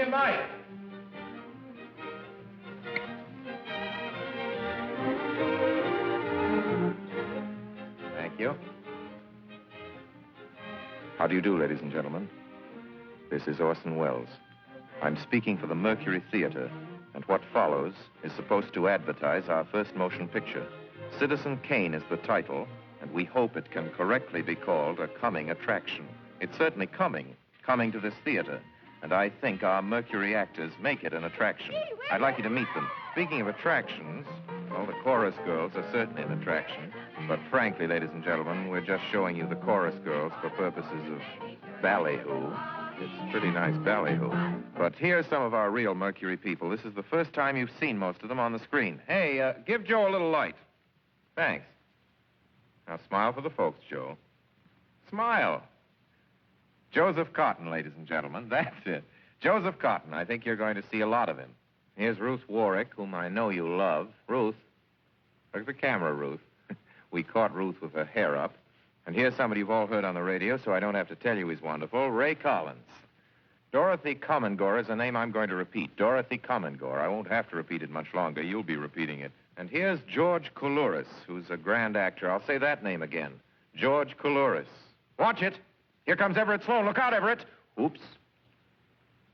you, Mike. Thank you. How do you do, ladies and gentlemen? This is Orson Welles. I'm speaking for the Mercury Theater, and what follows is supposed to advertise our first motion picture. Citizen Kane is the title, and we hope it can correctly be called a coming attraction. It's certainly coming to this theater, and I think our Mercury actors make it an attraction. I'd like you to meet them. Speaking of attractions, well, the chorus girls are certainly an attraction, but frankly, ladies and gentlemen, we're just showing you the chorus girls for purposes of ballyhoo. It's pretty nice ballyhoo. But here's some of our real Mercury people. This is the first time you've seen most of them on the screen. Hey, give Joe a little light. Thanks. Now, smile for the folks, Joe. Smile. Joseph Cotton, ladies and gentlemen. That's it. Joseph Cotton. I think you're going to see a lot of him. Here's Ruth Warwick, whom I know you love. Ruth. Look at the camera, Ruth. We caught Ruth with her hair up. And here's somebody you've all heard on the radio, so I don't have to tell you he's wonderful. Ray Collins. Dorothy Comingore is a name I'm going to repeat. Dorothy Comingore. I won't have to repeat it much longer. You'll be repeating it. And here's George Coulouris, who's a grand actor. I'll say that name again. George Coulouris. Watch it. Here comes Everett Sloane. Look out, Everett. Oops.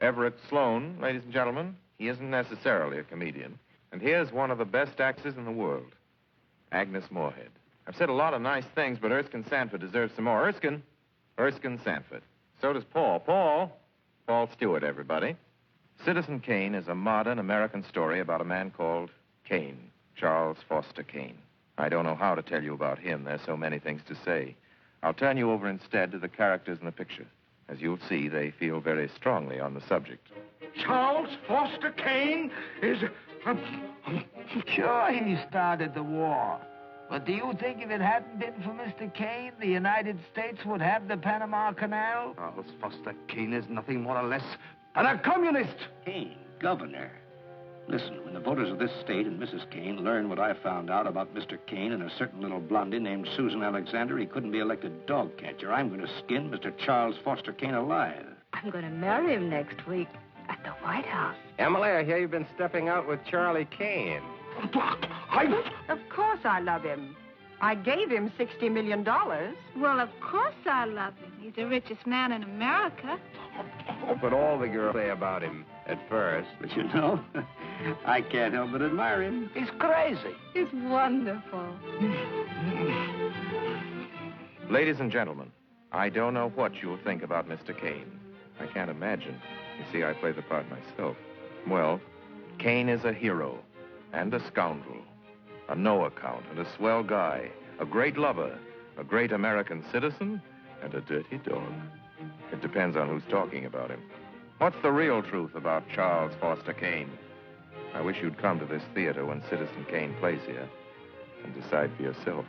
Everett Sloane, ladies and gentlemen, he isn't necessarily a comedian. And here's one of the best actresses in the world, Agnes Moorehead. I've said a lot of nice things, but Erskine Sanford deserves some more. Erskine Sanford. So does Paul. Paul Stewart, everybody. Citizen Kane is a modern American story about a man called Kane, Charles Foster Kane. I don't know how to tell you about him. There's so many things to say. I'll turn you over instead to the characters in the picture. As you'll see, they feel very strongly on the subject. Charles Foster Kane is... Sure, he started the war. But do you think if it hadn't been for Mr. Kane, the United States would have the Panama Canal? Charles Foster Kane is nothing more or less than a communist. Kane, governor. Listen, when the voters of this state and Mrs. Kane learn what I found out about Mr. Kane and a certain little blondie named Susan Alexander, he couldn't be elected dog catcher. I'm going to skin Mr. Charles Foster Kane alive. I'm going to marry him next week at the White House. Emily, I hear you've been stepping out with Charlie Kane. Of course I love him. I gave him $60 million. Well, of course I love him. He's the richest man in America. That's what all the girls say about him at first. But you know, I can't help but admire him. He's crazy. He's wonderful. Ladies and gentlemen, I don't know what you'll think about Mr. Kane. I can't imagine. You see, I play the part myself. Well, Kane is a hero and a scoundrel, a no account and a swell guy, a great lover, a great American citizen, and a dirty dog. It depends on who's talking about him. What's the real truth about Charles Foster Kane? I wish you'd come to this theater when Citizen Kane plays here and decide for yourself.